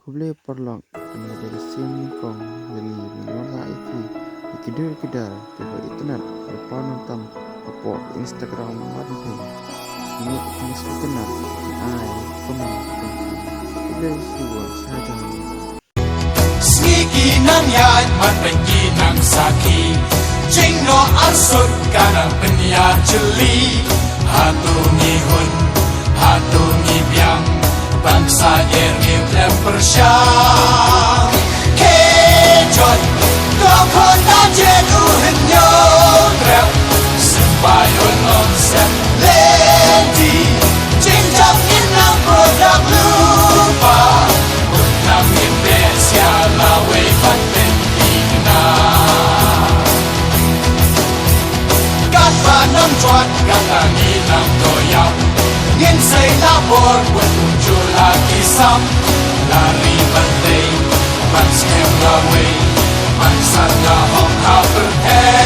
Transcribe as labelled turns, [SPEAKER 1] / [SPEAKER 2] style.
[SPEAKER 1] Kuble perlong ana dari sim kong lagi menguasa itu kedar tiba internet lupa nonton apa Instagram madhe ini masuk kenal ai komen kuble suwa saja
[SPEAKER 2] Sniki nang yan man pergi nang saki Jingno asut kanang penia jeli Hatu ngihun, hatu ngibyang Bangsa yerib lem persyang Kejot, kokon na jedu henyo Drep, sembayon onsep Lenti, jingjam inang produk lupa Unang impresya lawe paten ina Gat panang cuat, gatang inang doyam Ngin say labor, buat muncul lagi sam Lari bantai, man skem lawe Man sana hong ha berhe